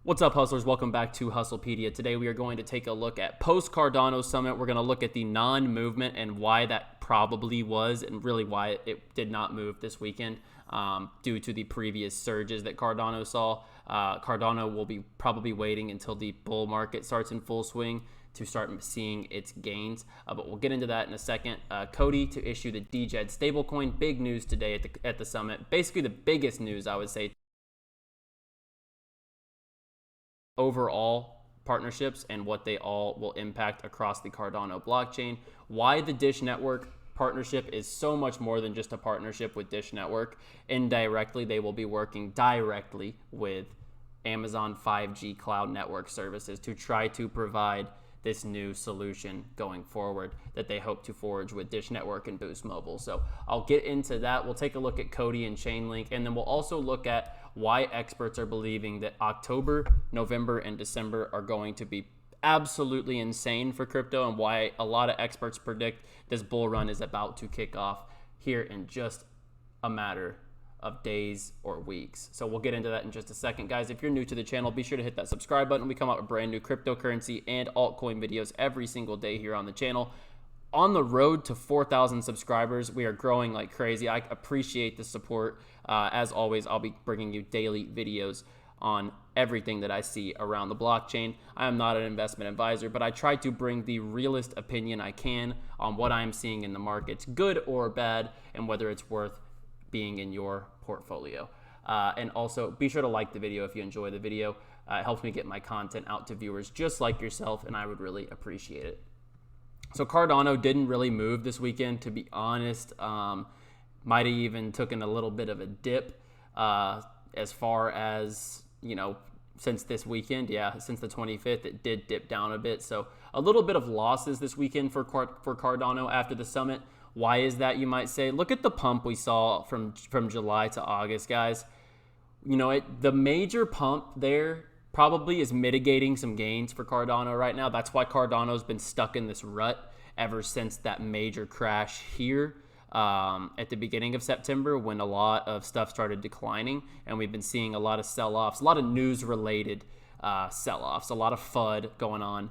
What's up, hustlers? Welcome back to Hustlepedia. Today we are going to take a look at post-Cardano Summit. We're going to look at the non-movement and why that probably was, and really why it did not move this weekend due to the previous surges that Cardano saw. Cardano will be probably waiting until the bull market starts in full swing to start seeing its gains, but we'll get into that in a second. COTI to issue the Djed Stablecoin. Big news today at the summit. Basically the biggest news, I would say, overall partnerships and what they all will impact across the Cardano blockchain. Why the Dish Network partnership is so much more than just a partnership with Dish Network. Indirectly, they will be working directly with Amazon 5G cloud network services to try to provide this new solution going forward that they hope to forge with Dish Network and Boost Mobile. So I'll get into that. We'll take a look at COTI and Chainlink, and then we'll also look at why experts are believing that October, November, and December are going to be absolutely insane for crypto, and why a lot of experts predict this bull run is about to kick off here in just a matter of days or weeks. So we'll get into that in just a second. Guys, if you're new to the channel, be sure to hit that subscribe button. We come out with brand new cryptocurrency and altcoin videos every single day here on the channel. On the road to 4,000 subscribers, we are growing like crazy. I appreciate the support. As always, I'll be bringing you daily videos on everything that I see around the blockchain. I am not an investment advisor, but I try to bring the realest opinion I can on what I'm seeing in the markets, good or bad, and whether it's worth being in your portfolio. And also be sure to like the video if you enjoy the video. It helps me get my content out to viewers just like yourself, and I would really appreciate it. So Cardano didn't really move this weekend, to be honest. Might have even taken a little bit of a dip as far as, you know, since this weekend. Yeah, since the 25th, it did dip down a bit. So a little bit of losses this weekend for Cardano after the summit. Why is that, you might say? Look at the pump we saw from July to August, guys. You know, the major pump there probably is mitigating some gains for Cardano right now. That's why Cardano's been stuck in this rut ever since that major crash here at the beginning of September, when a lot of stuff started declining, and we've been seeing a lot of sell-offs, a lot of news-related sell-offs, a lot of FUD going on.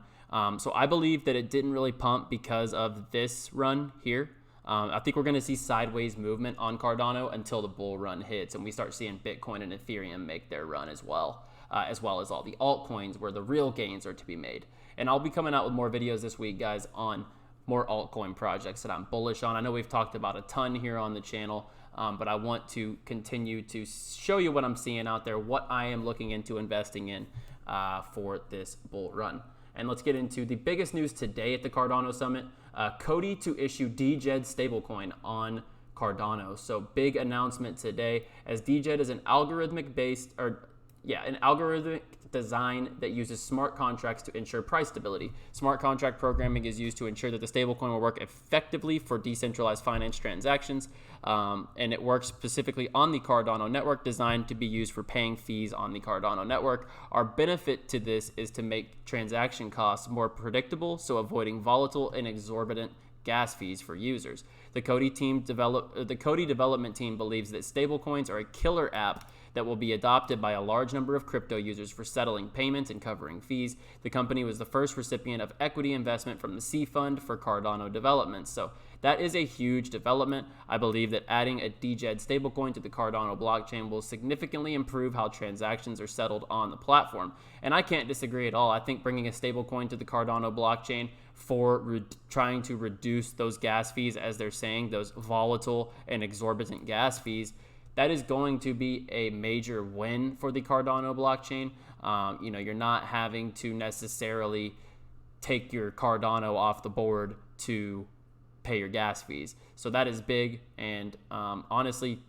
So I believe that it didn't really pump because of this run here. I think we're going to see sideways movement on Cardano until the bull run hits and we start seeing Bitcoin and Ethereum make their run as well as all the altcoins where the real gains are to be made. And I'll be coming out with more videos this week, guys, on more altcoin projects that I'm bullish on. I know we've talked about a ton here on the channel, but I want to continue to show you what I'm seeing out there, what I am looking into investing in for this bull run. And let's get into the biggest news today at the Cardano Summit. COTI to issue Djed Stablecoin on Cardano. So big announcement today, as Djed is an algorithmic design that uses smart contracts to ensure price stability. Smart contract programming is used to ensure that the stablecoin will work effectively for decentralized finance transactions, and it works specifically on the Cardano network, designed to be used for paying fees on the Cardano network. Our benefit to this is to make transaction costs more predictable, so avoiding volatile and exorbitant gas fees for users. The COTI development team believes that stablecoins are a killer app that will be adopted by a large number of crypto users for settling payments and covering fees. The company was the first recipient of equity investment from the C Fund for Cardano development. So that is a huge development. I believe that adding a Djed stablecoin to the Cardano blockchain will significantly improve how transactions are settled on the platform. And I can't disagree at all. I think bringing a stablecoin to the Cardano blockchain for trying to reduce those gas fees, as they're saying, those volatile and exorbitant gas fees, that is going to be a major win for the Cardano blockchain. You know, you're not having to necessarily take your Cardano off the board to pay your gas fees. So that is big. And honestly,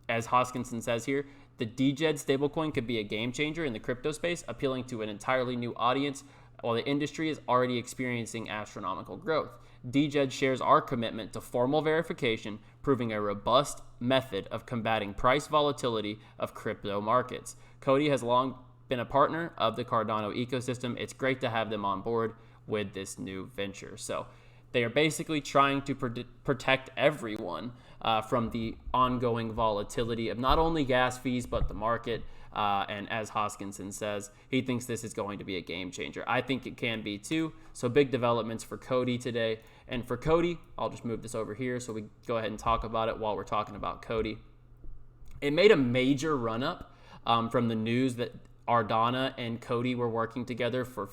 as Hoskinson says here, the Djed stablecoin could be a game changer in the crypto space, appealing to an entirely new audience, while the industry is already experiencing astronomical growth. Djed shares our commitment to formal verification, proving a robust method of combating price volatility of crypto markets. COTI has long been a partner of the Cardano ecosystem. It's great to have them on board with this new venture. So they are basically trying to protect everyone from the ongoing volatility of not only gas fees, but the market. And as Hoskinson says, he thinks this is going to be a game changer. I think it can be too. So big developments for COTI today. And for COTI, I'll just move this over here so we go ahead and talk about it while we're talking about COTI. It made a major run-up from the news that Cardano and COTI were working together for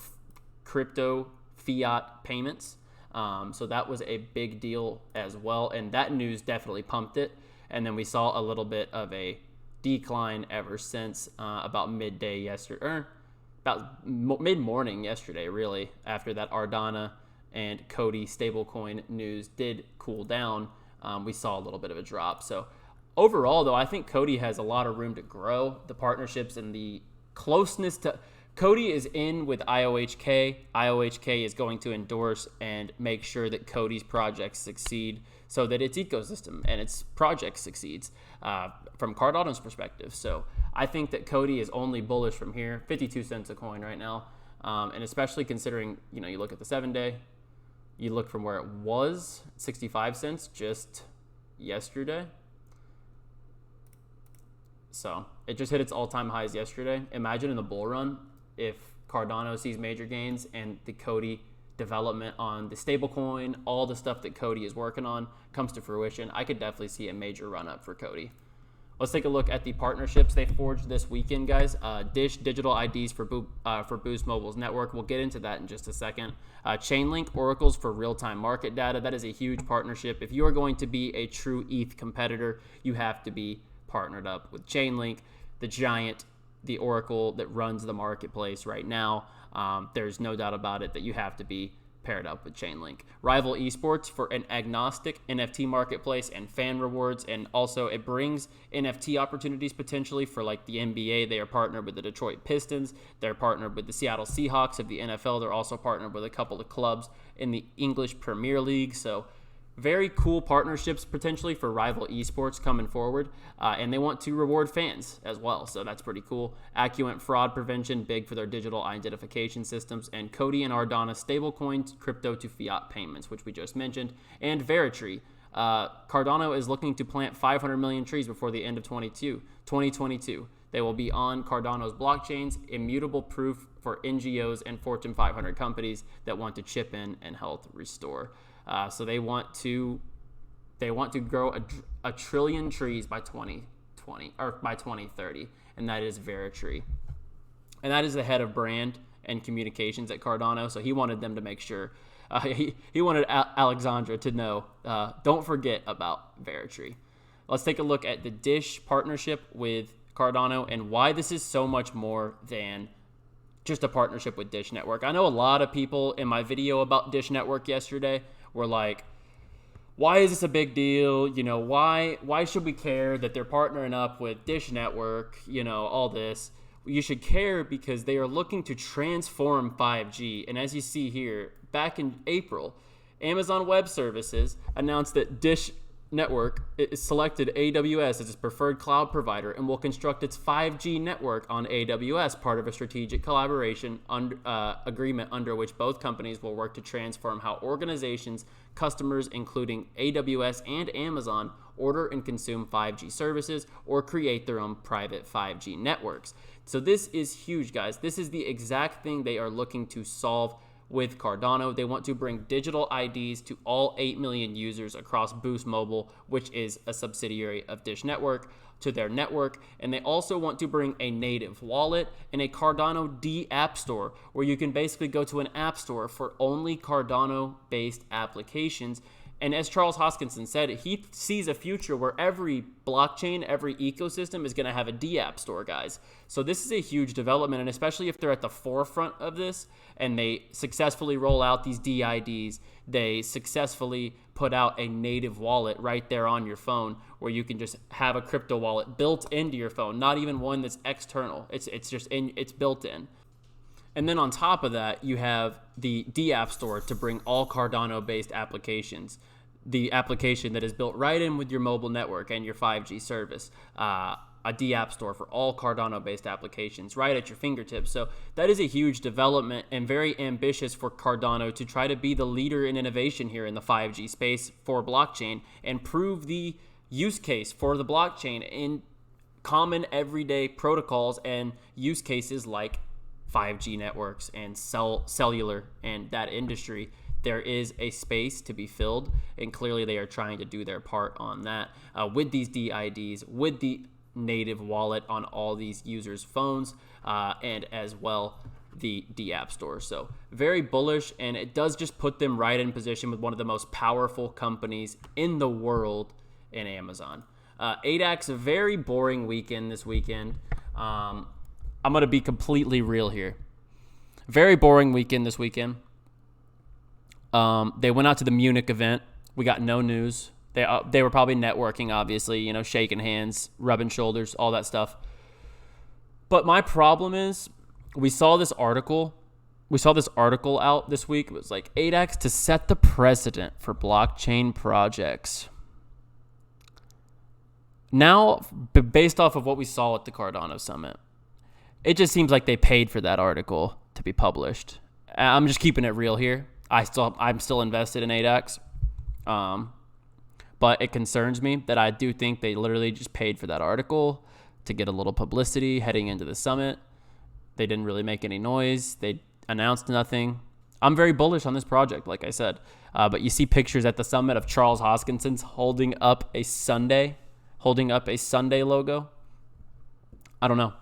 crypto fiat payments. So that was a big deal as well. And that news definitely pumped it. And then we saw a little bit of a decline ever since about midday yesterday, or about mid-morning yesterday, really, after that Cardano and COTI stablecoin news did cool down. We saw a little bit of a drop. So overall, though, I think COTI has a lot of room to grow. The partnerships and the closeness to COTI is in with IOHK. IOHK is going to endorse and make sure that COTI's projects succeed so that its ecosystem and its project succeeds from Cardano's perspective. So I think that COTI is only bullish from here. 52 cents a coin right now. And especially considering, you look at the 7-day, you look from where it was, 65 cents just yesterday. So it just hit its all-time highs yesterday. Imagine in the bull run if Cardano sees major gains and the COTI development on the stablecoin, all the stuff that COTI is working on comes to fruition. I could definitely see a major run-up for COTI. Let's take a look at the partnerships they forged this weekend, guys. Dish digital IDs for Boost Mobile's network. We'll get into that in just a second. Chainlink oracles for real-time market data. That is a huge partnership. If you are going to be a true ETH competitor, you have to be partnered up with Chainlink, the giant, the oracle that runs the marketplace right now. There's no doubt about it that you have to be paired up with Chainlink. Rival Esports for an agnostic NFT marketplace and fan rewards, and also it brings NFT opportunities potentially for like the NBA. They are partnered with the Detroit Pistons. They're partnered with the Seattle Seahawks of the NFL. They're also partnered with a couple of clubs in the English Premier League. So very cool partnerships potentially for Rival Esports coming forward. And they want to reward fans as well. So that's pretty cool. Accurate fraud prevention, big for their digital identification systems. And COTI and Cardano stablecoins, crypto to fiat payments, which we just mentioned. And Veritree. Cardano is looking to plant 500 million trees before the end of 2022. They will be on Cardano's blockchains, immutable proof for NGOs and Fortune 500 companies that want to chip in and help restore. So they want to grow a trillion trees by 2020 or by 2030, and that is Veritree. And that is the head of brand and communications at Cardano. So he wanted them to make sure. He wanted Alexandra to know. Don't forget about Veritree. Let's take a look at the Dish partnership with Cardano and why this is so much more than just a partnership with Dish Network. I know a lot of people in my video about Dish Network yesterday were like, why is this a big deal? Why should we care that they're partnering up with Dish Network? All this. You should care because they are looking to transform 5G. And as you see here, back in April, Amazon Web Services announced that Dish Network selected AWS as its preferred cloud provider and will construct its 5G network on AWS, part of a strategic collaboration agreement under which both companies will work to transform how organizations, customers, including AWS and Amazon, order and consume 5G services or create their own private 5G networks. So this is huge, guys. This is the exact thing they are looking to solve with Cardano. They want to bring digital IDs to all 8 million users across Boost Mobile, which is a subsidiary of Dish Network, to their network. And they also want to bring a native wallet and a Cardano D App Store, where you can basically go to an app store for only Cardano-based applications. And as Charles Hoskinson said, he sees a future where every blockchain, every ecosystem is going to have a D-App store, guys. So this is a huge development, and especially if they're at the forefront of this and they successfully roll out these DIDs, they successfully put out a native wallet right there on your phone where you can just have a crypto wallet built into your phone, not even one that's external. It's built in. And then on top of that, you have the D-App Store to bring all Cardano-based applications. The application that is built right in with your mobile network and your 5G service. A D-App Store for all Cardano-based applications right at your fingertips. So that is a huge development and very ambitious for Cardano to try to be the leader in innovation here in the 5G space for blockchain and prove the use case for the blockchain in common everyday protocols and use cases like 5G networks and cellular and that industry, there is a space to be filled, and clearly they are trying to do their part on that with these DIDs, with the native wallet on all these users' phones, and as well the App Store. So very bullish, and it does just put them right in position with one of the most powerful companies in the world in Amazon. ADAX, a very boring weekend this weekend. I'm going to be completely real here. Very boring weekend this weekend. They went out to the Munich event. We got no news. They were probably networking, obviously, shaking hands, rubbing shoulders, all that stuff. But my problem is, we saw this article out this week. It was like ADAX to set the precedent for blockchain projects. Now, based off of what we saw at the Cardano Summit, it just seems like they paid for that article to be published. I'm just keeping it real here. I'm still invested in ADAX. But it concerns me that I do think they literally just paid for that article to get a little publicity heading into the summit. They didn't really make any noise. They announced nothing. I'm very bullish on this project, like I said. But you see pictures at the summit of Charles Hoskinson holding up a Sunday logo. I don't know.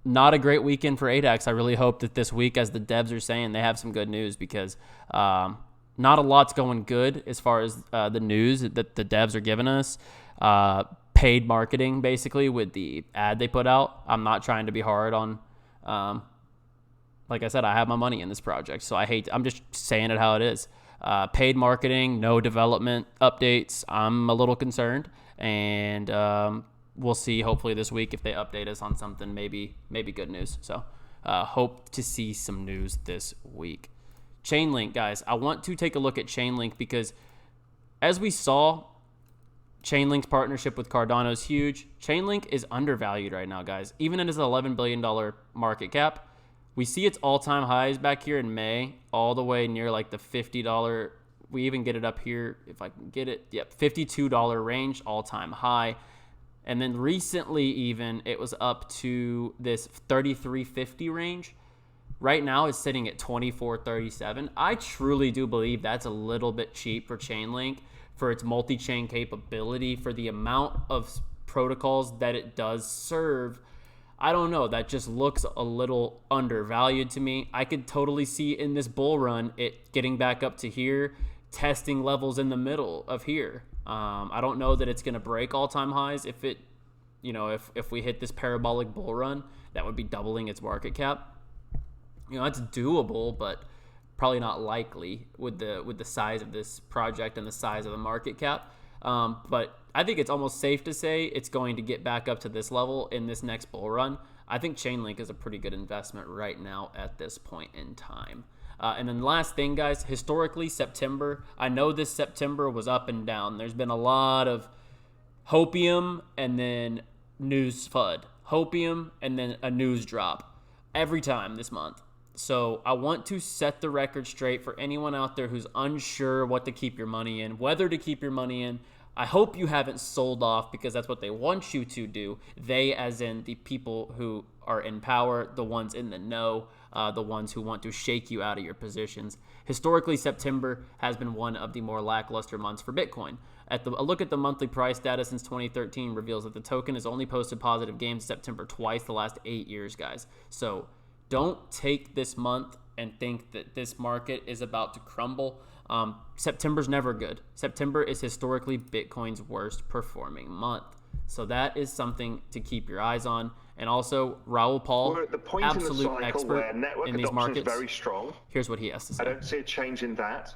Not a great weekend for ADAX. I really hope that this week, as the devs are saying, they have some good news, because not a lot's going good as far as the news that the devs are giving us. Paid marketing, basically, with the ad they put out. I'm not trying to be hard on, like I said, I have my money in this project, so I'm just saying it how it is. Paid marketing, no development updates. I'm a little concerned, and we'll see hopefully this week if they update us on something, maybe good news. So hope to see some news this week. Chainlink, guys, I want to take a look at Chainlink, because as we saw, Chainlink's partnership with Cardano is huge. Chainlink is undervalued right now, guys. Even at its $11 billion market cap, we see its all-time highs back here in May, all the way near like the $50. We even get it up here, if I can get it. Yep, $52 range, all-time high. And then recently even, it was up to this $33.50 range. Right now it's sitting at $24.37. I truly do believe that's a little bit cheap for Chainlink, for its multi-chain capability, for the amount of protocols that it does serve. I don't know. That just looks a little undervalued to me. I could totally see in this bull run it getting back up to here, testing levels in the middle of here. I don't know that it's going to break all-time highs. If we hit this parabolic bull run, that would be doubling its market cap. That's doable, but probably not likely with the size of this project and the size of the market cap. But I think it's almost safe to say it's going to get back up to this level in this next bull run. I think Chainlink is a pretty good investment right now at this point in time. And then last thing, guys, historically, September, I know this September was up and down. There's been a lot of hopium and then news FUD. Hopium and then a news drop every time this month. So I want to set the record straight for anyone out there who's unsure what to keep your money in, whether to keep your money in. I hope you haven't sold off, because that's what they want you to do. They, as in the people who are in power, the ones in the know, the ones who want to shake you out of your positions. Historically, September has been one of the more lackluster months for Bitcoin. A look at the monthly price data since 2013 reveals that the token has only posted positive gains in September twice the last 8 years, guys. So don't take this month and think that this market is about to crumble. September's never good. September is historically Bitcoin's worst performing month. So that is something to keep your eyes on. And also, Raoul Pal, we're at the point absolute in the cycle expert where network in these markets. Is very strong. Here's what he has to say. I don't see a change in that.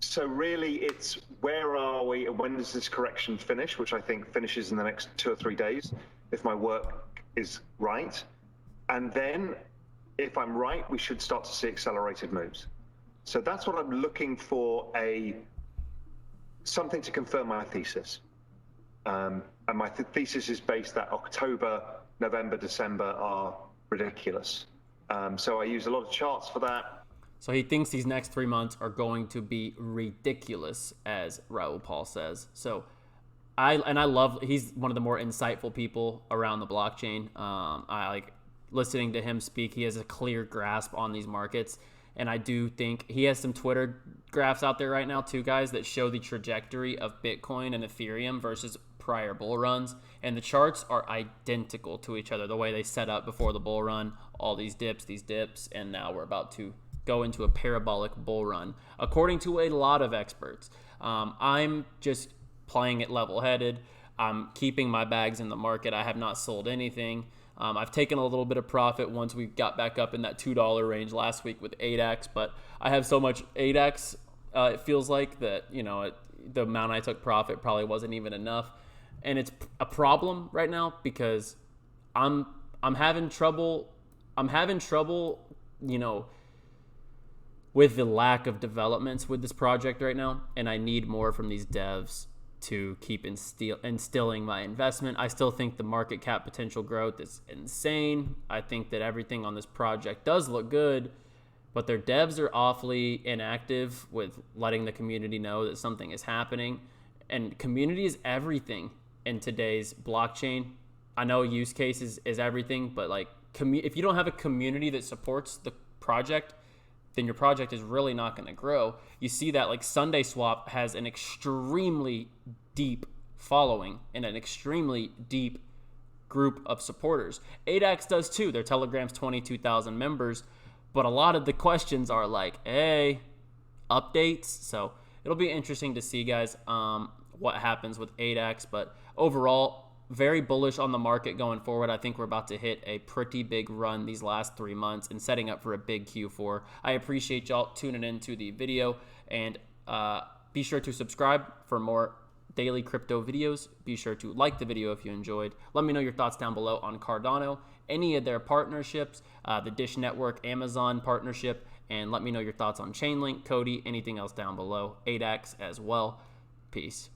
So really, it's where are we and when does this correction finish, which I think finishes in the next 2 or 3 days, if my work is right. And then, if I'm right, we should start to see accelerated moves. So that's what I'm looking for, something to confirm my thesis. And my thesis is based that October, November, December are ridiculous. So I use a lot of charts for that. So he thinks these next 3 months are going to be ridiculous, as Raoul Pal says. So I love, he's one of the more insightful people around the blockchain. I like listening to him speak. He has a clear grasp on these markets, and I do think he has some Twitter graphs out there right now too, guys, that show the trajectory of Bitcoin and Ethereum versus prior bull runs, and the charts are identical to each other. The way they set up before the bull run, all these dips, and now we're about to go into a parabolic bull run, according to a lot of experts. I'm just playing it level-headed. I'm keeping my bags in the market. I have not sold anything. I've taken a little bit of profit once we got back up in that $2 range last week with ADAX, but I have so much ADAX, it feels like that, the amount I took profit probably wasn't even enough. And it's a problem right now because I'm having trouble, with the lack of developments with this project right now, and I need more from these devs to keep instilling my investment. I still think the market cap potential growth is insane. I think that everything on this project does look good, but their devs are awfully inactive with letting the community know that something is happening. And community is everything in today's blockchain. I know use cases is everything, but like if you don't have a community that supports the project, then your project is really not going to grow. You see that like Sunday Swap has an extremely deep following and an extremely deep group of supporters. ADAX does too. Their Telegram's 22,000 members, but a lot of the questions are like, hey, updates. So it'll be interesting to see, guys, what happens with ADAX. But overall, very bullish on the market going forward. I think we're about to hit a pretty big run these last 3 months and setting up for a big Q4. I appreciate y'all tuning into the video, and be sure to subscribe for more daily crypto videos. Be sure to like the video if you enjoyed. Let me know your thoughts down below on Cardano, any of their partnerships, the Dish Network, Amazon partnership, and let me know your thoughts on Chainlink, COTI, anything else down below, ADAX as well. Peace.